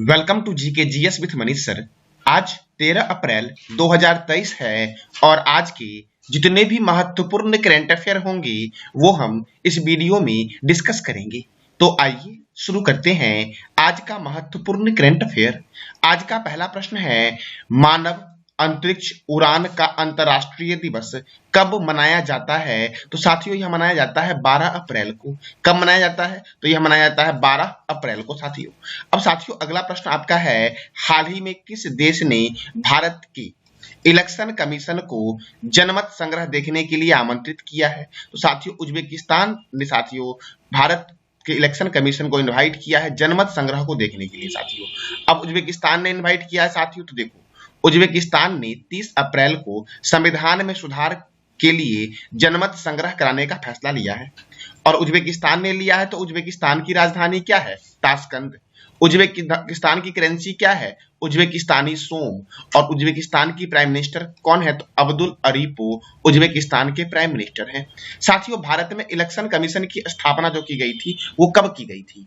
Welcome to GK GS with Manish sir. आज 13 अप्रैल 2023 है और आज के जितने भी महत्वपूर्ण करंट अफेयर होंगे वो हम इस वीडियो में डिस्कस करेंगे। तो आइए शुरू करते हैं आज का महत्वपूर्ण करंट अफेयर। आज का पहला प्रश्न है, मानव अंतरिक्ष उड़ान का अंतर्राष्ट्रीय दिवस कब मनाया जाता है? तो साथियों यह मनाया जाता है 12 अप्रैल को। कब मनाया जाता है? तो यह मनाया जाता है 12 अप्रैल को साथियों। अब साथियों अगला प्रश्न आपका है, हाल ही में किस देश ने भारत की इलेक्शन कमीशन को जनमत संग्रह देखने के लिए आमंत्रित किया है? तो साथियों उज्बेकिस्तान ने साथियों भारत के इलेक्शन कमीशन को इनवाइट किया है जनमत संग्रह को देखने के लिए साथियों। अब उज्बेकिस्तान ने इनवाइट किया है साथियों, तो देखो उज्बेकिस्तान ने 30 अप्रैल को संविधान में सुधार के लिए जनमत संग्रह कराने का फैसला लिया है और उज्बेकिस्तान ने लिया है तो उज्बेकिस्तान की राजधानी क्या है? ताशकंद। उज्बेकिस्तान की करेंसी क्या है? उज्बेकिस्तानी सोम। और उज्बेकिस्तान की प्राइम मिनिस्टर कौन है? तो अब्दुल अरीपो उज्बेकिस्तान के प्राइम मिनिस्टर हैं। साथियों भारत में इलेक्शन कमीशन की स्थापना जो की गई थी वो कब की गई थी?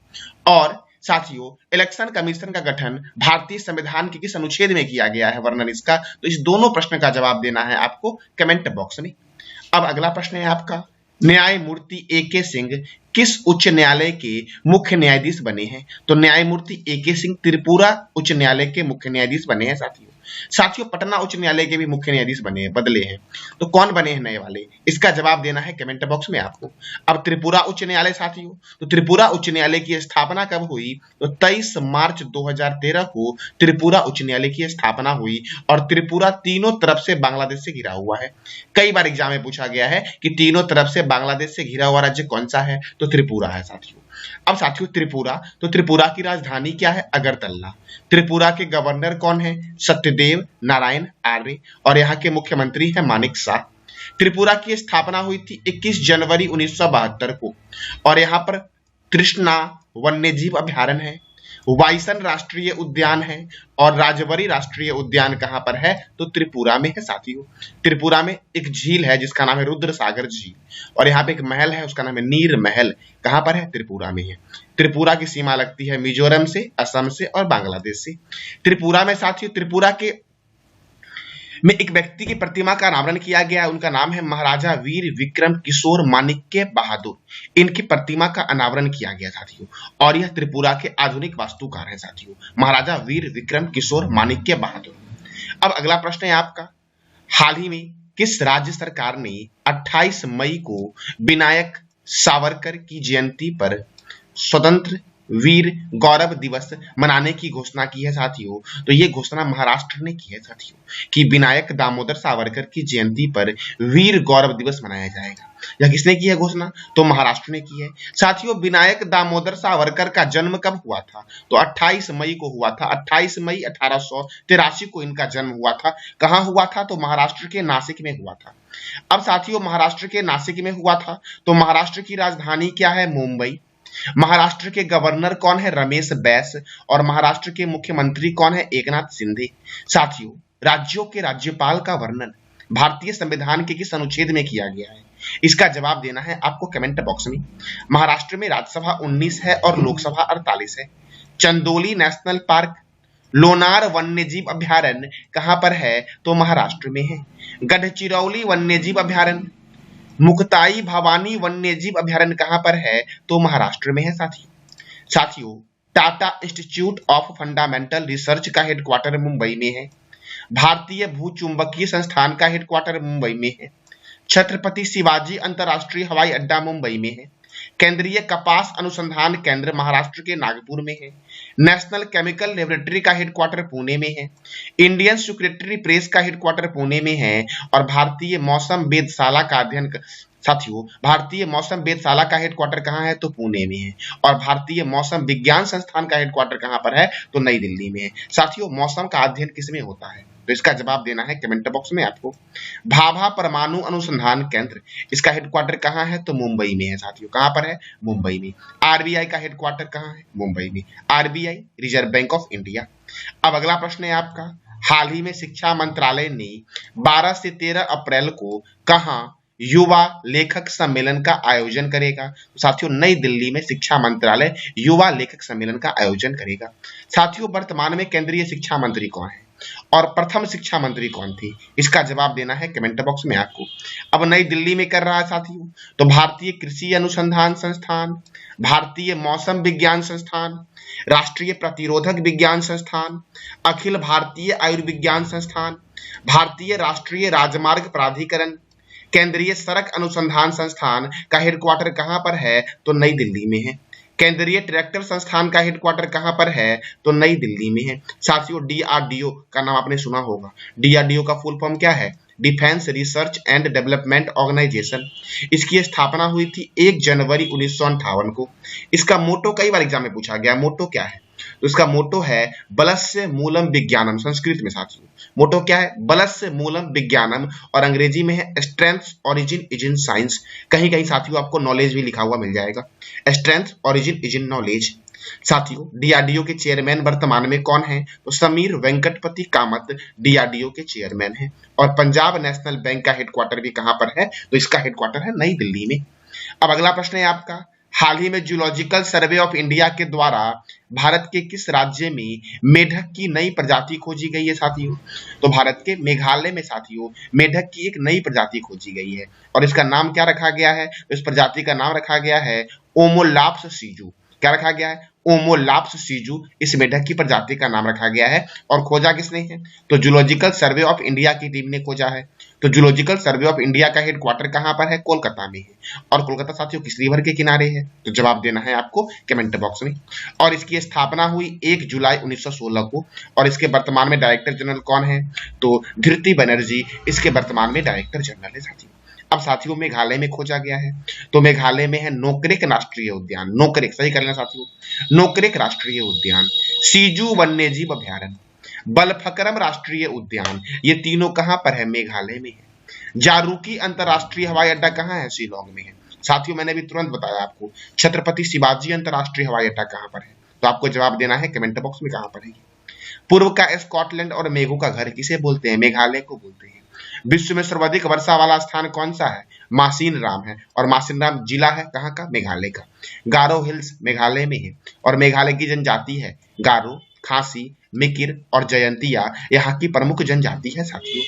और साथियों इलेक्शन कमीशन का गठन भारतीय संविधान के किस अनुच्छेद में किया गया है वर्णन इसका? तो इस दोनों प्रश्न का जवाब देना है आपको कमेंट बॉक्स में। अब अगला प्रश्न है आपका, न्यायमूर्ति ए.के. सिंह किस उच्च न्यायालय के मुख्य न्यायाधीश बने हैं? तो न्यायमूर्ति ए.के. सिंह त्रिपुरा उच्च न्यायालय के मुख्य न्यायाधीश बने हैं साथियों। साथियों पटना उच्च न्यायालय के भी मुख्य न्यायाधीश बने हैं, बदले हैं। तो कौन बने हैं नए वाले? इसका जवाब देना है कमेंट बॉक्स में आपको। अब त्रिपुरा उच्च न्यायालय साथियों, तो त्रिपुरा उच्च न्यायालय की स्थापना कब हुई? तो 23 मार्च 2013 को त्रिपुरा उच्च न्यायालय की स्थापना हुई और त्रिपुरा तीनों तरफ से बांग्लादेश से घिरा हुआ है। कई बार एग्जाम में पूछा गया है कि तीनों तरफ से बांग्लादेश से घिरा हुआ राज्य कौन सा है? तो त्रिपुरा है साथियों। अब साथियों त्रिपुरा, तो त्रिपुरा की राजधानी क्या है? अगरतला। त्रिपुरा के गवर्नर कौन है? सत्यदेव नारायण आर्य और यहाँ के मुख्यमंत्री है मानिक शाह। त्रिपुरा की स्थापना हुई थी 21 जनवरी 1972 को और यहाँ पर कृष्णा वन्यजीव अभ्यारण्य है, वाइसन राष्ट्रीय उद्यान है और राजवरी राष्ट्रीय उद्यान कहां पर है? तो त्रिपुरा में है साथियों। त्रिपुरा में एक झील है जिसका नाम है रुद्र सागर झील और यहाँ पे एक महल है उसका नाम है नीर महल। कहां पर है? त्रिपुरा में है। त्रिपुरा की सीमा लगती है मिजोरम से, असम से और बांग्लादेश से। त्रिपुरा में साथियों त्रिपुरा के में एक व्यक्ति की प्रतिमा का अनावरण किया गया, उनका नाम है महाराजा वीर विक्रम किशोर माणिक्य बहादुर। इनकी प्रतिमा का अनावरण किया गया साथियों और यह त्रिपुरा के आधुनिक वास्तुकार हैं साथियों, महाराजा वीर विक्रम किशोर माणिक्य बहादुर। अब अगला प्रश्न है आपका, हाल ही में किस राज्य सरकार ने 28 मई को विनायक सावरकर की जयंती पर स्वतंत्र वीर गौरव दिवस मनाने की घोषणा की है साथियों? तो ये घोषणा महाराष्ट्र ने की है साथियों कि विनायक दामोदर सावरकर की जयंती पर वीर गौरव दिवस मनाया जाएगा। यह किसने की है घोषणा? तो महाराष्ट्र ने की है साथियों। विनायक दामोदर सावरकर का जन्म कब हुआ था? तो 28 मई को हुआ था। 28 मई 1883 को इनका जन्म हुआ था। कहां हुआ था? तो महाराष्ट्र के नासिक में हुआ था। अब साथियों महाराष्ट्र के नासिक में हुआ था तो महाराष्ट्र की राजधानी क्या है? मुंबई। महाराष्ट्र के गवर्नर कौन है? रमेश बैस और महाराष्ट्र के मुख्यमंत्री कौन है? एकनाथ शिंदे। साथियों राज्यों के राज्यपाल का वर्णन भारतीय संविधान के किस अनुच्छेद में किया गया है? इसका जवाब देना है आपको कमेंट बॉक्स में। महाराष्ट्र में राज्यसभा 19 है और लोकसभा 48 है। चंदोली नेशनल पार्क, लोनार वन्यजीव अभ्यारण्य कहां पर है? तो महाराष्ट्र में है। गढ़चिरौली वन्यजीव अभ्यारण्य, मुक्ताई भवानी वन्यजीव अभ्यारण्य कहां पर है? तो महाराष्ट्र में है साथियों Tata institute of fundamental research का हेडक्वार्टर मुंबई में है। भारतीय भूचुंबकीय संस्थान का हेडक्वार्टर मुंबई में है। छत्रपति शिवाजी अंतरराष्ट्रीय हवाई अड्डा मुंबई में है। केंद्रीय कपास अनुसंधान केंद्र महाराष्ट्र के नागपुर में है। नेशनल केमिकल लेबोरेटरी का हेडक्वार्टर पुणे में है। इंडियन सिक्योरिटी प्रेस का हेडक्वार्टर पुणे में है और भारतीय मौसम वेधशाला का अध्ययन साथियों भारतीय मौसम वेधशाला का हेडक्वार्टर कहां है? तो पुणे में है और भारतीय मौसम विज्ञान संस्थान का हेडक्वार्टर कहां पर है? तो नई दिल्ली में है। साथियों मौसम का अध्ययन किसमें होता है? तो इसका जवाब देना है कमेंट बॉक्स में आपको। भाभा परमाणु अनुसंधान केंद्र, इसका हेडक्वार्टर कहां है? तो मुंबई में है साथियों। कहां पर है? मुंबई में। आरबीआई का हेडक्वार्टर कहां है? मुंबई में। RBI reserve bank of India. अब अगला प्रश्न है आपका, हाल ही में शिक्षा मंत्रालय ने 12 से 13 अप्रैल को कहां युवा लेखक सम्मेलन का आयोजन करेगा? तो साथियों नई दिल्ली में शिक्षा मंत्रालय युवा लेखक सम्मेलन का आयोजन करेगा। साथियों वर्तमान में केंद्रीय शिक्षा मंत्री कौन है और प्रथम शिक्षा मंत्री कौन थी? इसका जवाब देना है कमेंट बॉक्स में आपको। अब नई दिल्ली में कर रहा है साथियों, तो भारतीय कृषि अनुसंधान संस्थान, भारतीय मौसम विज्ञान संस्थान, राष्ट्रीय प्रतिरोधक विज्ञान संस्थान, अखिल भारतीय आयुर्विज्ञान संस्थान, भारतीय राष्ट्रीय राजमार्ग प्राधिकरण, केंद्रीय सड़क अनुसंधान संस्थान का हेडक्वार्टर कहां पर है? तो नई दिल्ली में है। केंद्रीय ट्रैक्टर संस्थान का हेडक्वार्टर कहां पर है? तो नई दिल्ली में है। साथियों डीआरडीओ का नाम आपने सुना होगा। डीआरडीओ का फुल फॉर्म क्या है? Defence research and development organisation. इसकी स्थापना हुई थी 1 जनवरी 1958 को। इसका मोटो कई बार एग्जाम में पूछा गया, मोटो क्या है? तो इसका मोटो है बलस्य मूलम विज्ञानम। संस्कृत में साथियों मोटो क्या है? बलस्य मूलम विज्ञानम, और अंग्रेजी में है strength origin is in science. कहीं कहीं साथियों आपको नॉलेज भी लिखा हुआ मिल जाएगा, strength origin is in knowledge. साथियों डीआरडीओ के चेयरमैन वर्तमान में कौन है? तो समीर वेंकटपति कामत डीआरडीओ के चेयरमैन है। और पंजाब नेशनल बैंक का हेडक्वार्टर भी कहां पर है? तो इसका हेडक्वार्टर है नई दिल्ली में। अब अगला प्रश्न है आपका, हाल ही में जूलॉजिकल सर्वे ऑफ इंडिया के द्वारा भारत के किस राज्य में मेढक की नई प्रजाति खोजी गई है साथियों? तो भारत के मेघालय में साथियों मेढक की एक नई प्रजाति खोजी गई है, और इसका नाम क्या रखा गया है? इस प्रजाति का नाम रखा गया है ओमोलाप्स सीजू। क्या रखा गया है? ओमोलाप्स सीजू इस मेढक की प्रजाति का नाम रखा गया है। और खोजा किसने है? तो जूलॉजिकल सर्वे ऑफ इंडिया की टीम ने खोजा है। तो जूलॉजिकल सर्वे ऑफ इंडिया का हेडक्वार्टर कहां पर है? कोलकाता में है। और कोलकाता साथियों किस रिवर के किनारे है? तो जवाब देना है आपको कमेंट बॉक्स में। और इसकी स्थापना हुई 1 जुलाई 1916 को। और इसके वर्तमान में डायरेक्टर जनरल कौन है? तो धृति बनर्जी इसके वर्तमान में डायरेक्टर जनरल है साथियों। अब साथियों मेघालय में खोजा गया है, तो मेघालय में है नोकरेक राष्ट्रीय उद्यान। नोकरेक सही कर लेना साथियों, नोकरेक राष्ट्रीय उद्यान, सीजू वन्यजीव अभ्यारण्य, बलफकरम राष्ट्रीय उद्यान, ये तीनों कहां पर है? मेघालय में है। जारूकी अंतरराष्ट्रीय हवाई अड्डा कहां है? शिलोंग में है। साथियों मैंने भी तुरंत बताया आपको छत्रपति शिवाजी अंतरराष्ट्रीय हवाई अड्डा कहां पर है? तो आपको जवाब देना है कमेंट बॉक्स में कहां पर है। पूर्व का स्कॉटलैंड और मेघों का घर किसे बोलते हैं? मेघालय को बोलते हैं। विश्व में सर्वाधिक वर्षा वाला स्थान कौन सा है? मासिन राम है। और मासिन राम जिला है कहां का? मेघालय का। गारो हिल्स मेघालय में है, और मेघालय की जनजाति है गारो, खासी, मिकिर और जयंतिया यहाँ की प्रमुख जनजाति है साथियों।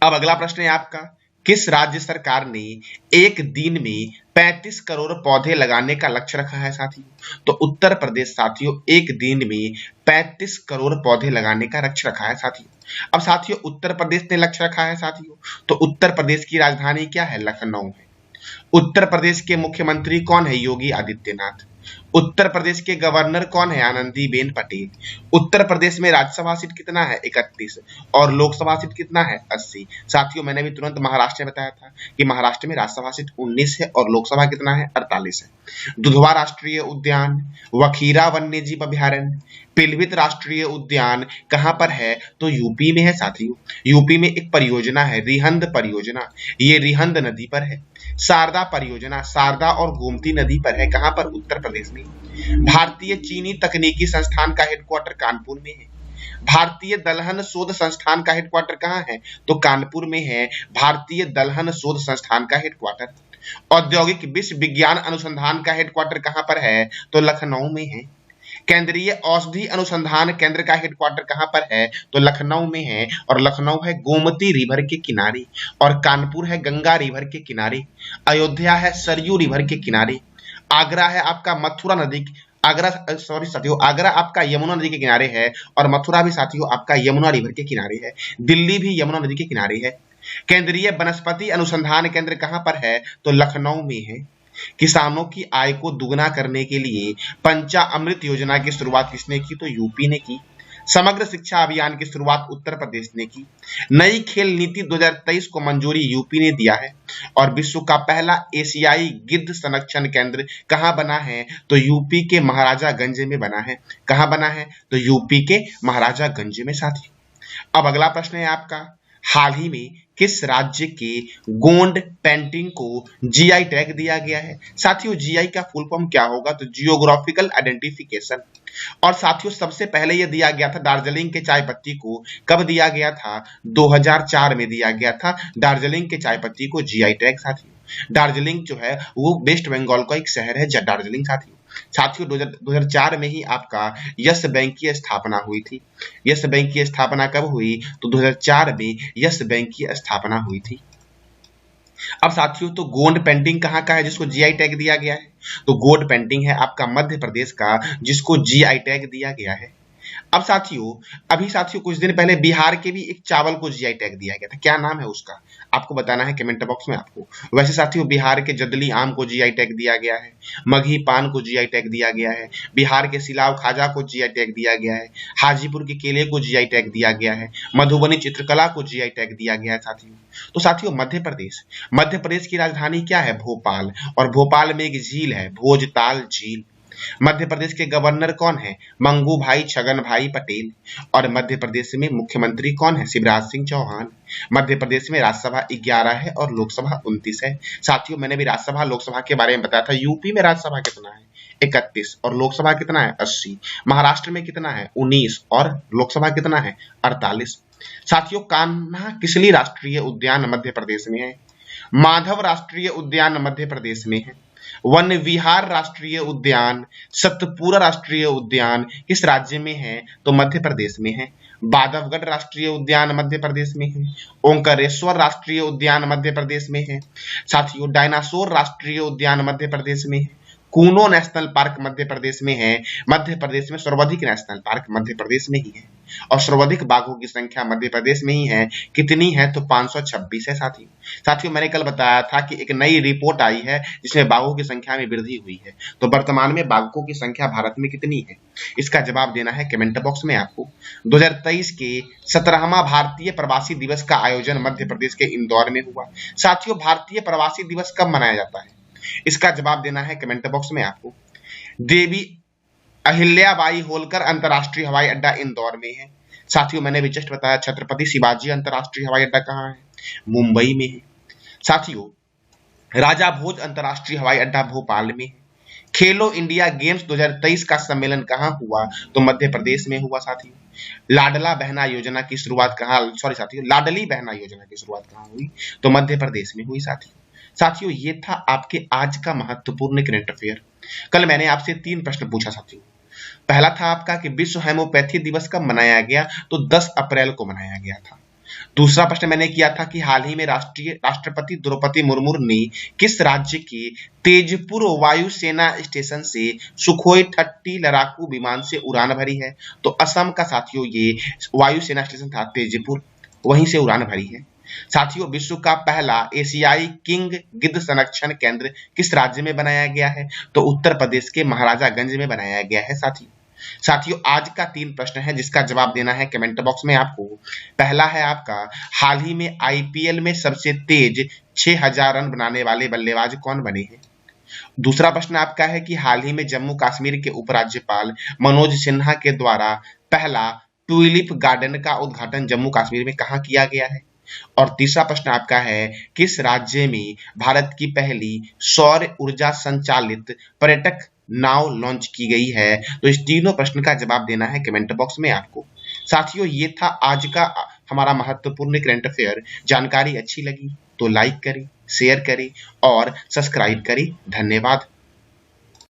अब अगला प्रश्न है आपका, किस राज्य सरकार ने एक दिन में 35 करोड़ पौधे लगाने का लक्ष्य रखा है साथियों? तो उत्तर प्रदेश साथियों एक दिन में 35 करोड़ पौधे लगाने का लक्ष्य रखा है साथियों। अब साथियों उत्तर प्रदेश ने लक्ष्य रखा है साथियों, तो उत्तर प्रदेश की राजधानी क्या है? लखनऊ है। उत्तर प्रदेश के मुख्यमंत्री कौन है? योगी आदित्यनाथ। उत्तर प्रदेश के गवर्नर कौन है? आनंदीबेन पटेल। उत्तर प्रदेश में राज्यसभा सीट कितना है? 31, और लोकसभा सीट कितना है? 80। साथियों मैंने भी तुरंत महाराष्ट्र में बताया था कि महाराष्ट्र में राज्यसभा सीट 19 है और लोकसभा कितना है? 48 है। दुधवा राष्ट्रीय उद्यान, वखीरा वन्यजीव अभ्यारण्य, पिलभित राष्ट्रीय उद्यान कहां पर है? तो यूपी में है साथियों। यूपी में एक परियोजना है रिहंद परियोजना, ये रिहंद नदी पर है। शारदा परियोजना शारदा और गोमती नदी पर है, कहां पर? उत्तर प्रदेश में। भारतीय चीनी तकनीकी संस्थान का हेडक्वार्टर कानपुर में है। भारतीय दलहन शोध संस्थान का हेडक्वार्टर कहां है? तो कानपुर में है भारतीय दलहन शोध संस्थान का हेडक्वार्टर। औद्योगिक विश्व विज्ञान अनुसंधान का हेडक्वार्टर कहां पर है? तो लखनऊ में है। केंद्रीय औषधि अनुसंधान केंद्र का हेडक्वार्टर कहां पर है? तो लखनऊ में है, और लखनऊ है गोमती रिवर के किनारे, और कानपुर है गंगा रिवर के किनारे, अयोध्या है सरयू रिवर के किनारे, आगरा है आपका मथुरा नदी, आगरा सॉरी साथियों आगरा आपका यमुना नदी के किनारे है, और मथुरा भी साथियों आपका यमुना रिवर के किनारे है। दिल्ली भी यमुना नदी के किनारे है। केंद्रीय वनस्पति अनुसंधान केंद्र कहां पर है? तो लखनऊ में है। किसानों की आय को दुगना करने के लिए पंचामृत योजना की शुरुआत किसने की? तो यूपी ने की। समग्र शिक्षा अभियान की शुरुआत उत्तर प्रदेश ने की। नई खेल नीति 2023 को मंजूरी यूपी ने दिया है। और विश्व का पहला एशियाई गिद्ध संरक्षण केंद्र कहां बना है? तो यूपी के महाराजागंज में बना है। कहां बना है? तो यूपी के महाराजागंज में साथियों। अब अगला प्रश्न है आपका, हाल ही में किस राज्य के गोंड पेंटिंग को जीआई टैग दिया गया है? साथियों जीआई का फुल फॉर्म क्या होगा? तो जियोग्राफिकल आइडेंटिफिकेशन। और साथियों सबसे पहले यह दिया गया था दार्जिलिंग के चाय पत्ती को, कब दिया गया था? 2004 में दिया गया था दार्जिलिंग के चाय पत्ती को जीआई टैग। साथियों दार्जिलिंग जो है वो वेस्ट बंगाल का एक शहर है दार्जिलिंग। साथियों 2004 में ही आपका यस बैंक की स्थापना हुई थी। यस बैंक की स्थापना कब हुई? तो 2004 में यस बैंक की स्थापना हुई थी। अब साथियों तो गोंड पेंटिंग कहाँ का है जिसको जीआई टैग दिया गया है? तो गोंड पेंटिंग है आपका मध्य प्रदेश का, जिसको जीआई टैग दिया गया है। अब साथियों अभी साथियों कुछ दिन पहले बिहार के भी एक चावल को जीआई टैग दिया गया था, क्या नाम है उसका? आपको बताना है कमेंट बॉक्स में आपको। वैसे साथियों बिहार के जदली आम को जीआई टैग दिया गया है, मगही पान को जीआई टैग दिया गया है, बिहार के सिलाव खाजा को जीआई टैग दिया गया है, हाजीपुर के केले को जीआई टैग दिया गया है, मधुबनी चित्रकला को जीआई टैग दिया गया है। साथियों मध्य प्रदेश की राजधानी क्या है? भोपाल। और भोपाल में एक झील है भोजताल झील। मध्य प्रदेश के गवर्नर कौन है? मंगू भाई छगन भाई पटेल। और मध्य प्रदेश में मुख्यमंत्री कौन है? शिवराज सिंह चौहान। मध्य प्रदेश में राज्यसभा 11 है और लोकसभा 29 है। साथियों मैंने भी राज्यसभा लोकसभा के बारे में बताया था। यूपी में राज्यसभा कितना है? 31 और लोकसभा कितना है? 80। महाराष्ट्र में कितना है? 19 और लोकसभा कितना है? 48। साथियों कान्हा किसली राष्ट्रीय उद्यान मध्य प्रदेश में है? माधव राष्ट्रीय उद्यान मध्य प्रदेश में है। वन विहार राष्ट्रीय उद्यान, सतपुरा राष्ट्रीय उद्यान किस राज्य में है? तो मध्य प्रदेश में है। बांधवगढ़ राष्ट्रीय उद्यान मध्य प्रदेश में है। ओंकारेश्वर राष्ट्रीय उद्यान मध्य प्रदेश में है। साथियों डायनासोर राष्ट्रीय उद्यान मध्य प्रदेश में है। कूनो नेशनल पार्क मध्य प्रदेश में है। मध्य प्रदेश में सर्वाधिक नेशनल पार्क मध्य प्रदेश में ही है और सर्वाधिक बाघों की संख्या मध्य प्रदेश में ही है। कितनी है? तो 526 है। साथियों मैंने कल बताया था कि एक नई रिपोर्ट आई है जिसमें बाघों की संख्या में वृद्धि हुई है। तो वर्तमान में बाघों की संख्या भारत में कितनी है? इसका जवाब देना है कमेंट बॉक्स में आपको। 2023 के 17वां भारतीय प्रवासी दिवस का आयोजन मध्य प्रदेश के इंदौर में हुआ। साथियों भारतीय प्रवासी दिवस कब मनाया जाता है? इसका जवाब देना है कमेंट बॉक्स में आपको। देवी अहिल्याबाई होलकर अंतरराष्ट्रीय हवाई अड्डा इंदौर में है। साथियों मैंने भी जस्ट बताया छत्रपति शिवाजी अंतरराष्ट्रीय हवाई अड्डा कहाँ है? मुंबई में है। साथियों राजा भोज अंतरराष्ट्रीय हवाई अड्डा भोपाल में है। खेलो इंडिया गेम्स 2023 का सम्मेलन कहाँ हुआ? तो मध्य प्रदेश में हुआ। साथियों लाडला बहना योजना की शुरुआत कहाँ लाडली बहना योजना की शुरुआत कहाँ हुई? तो मध्य प्रदेश में हुई। साथियों ये था आपके आज का महत्वपूर्ण करंट अफेयर। कल मैंने आपसे 3 प्रश्न पूछा साथियों। पहला था आपका कि विश्व होम्योपैथी दिवस कब मनाया गया? तो 10 अप्रैल को मनाया गया था। दूसरा प्रश्न मैंने किया था कि हाल ही में राष्ट्रपति द्रौपदी मुर्मू ने किस राज्य के तेजपुर वायुसेना स्टेशन से सुखोई 30 लड़ाकू विमान से उड़ान भरी है? तो असम का साथियों ये वायुसेना स्टेशन था तेजपुर, वहीं से उड़ान भरी है। साथियों विश्व का पहला एशियाई किंग गिद्ध संरक्षण केंद्र किस राज्य में बनाया गया है? तो उत्तर प्रदेश के महाराजागंज में बनाया गया है। साथियों आज का 3 प्रश्न है जिसका जवाब देना है कमेंट बॉक्स में आपको। पहला है आपका हाल ही में आईपीएल में सबसे तेज 6000 रन बनाने वाले बल्लेबाज कौन बने हैं? दूसरा प्रश्न आपका है कि हाल ही में जम्मू कश्मीर के उपराज्यपाल मनोज सिन्हा के द्वारा पहला ट्यूलिप गार्डन का उद्घाटन जम्मू कश्मीर में कहाँ किया गया है? और तीसरा प्रश्न आपका है किस राज्य में भारत की पहली सौर ऊर्जा संचालित पर्यटक नाव लॉन्च की गई है? तो इस तीनों प्रश्न का जवाब देना है कमेंट बॉक्स में आपको। साथियों ये था आज का हमारा महत्वपूर्ण करंट अफेयर। जानकारी अच्छी लगी तो लाइक करें, शेयर करें और सब्सक्राइब करें। धन्यवाद।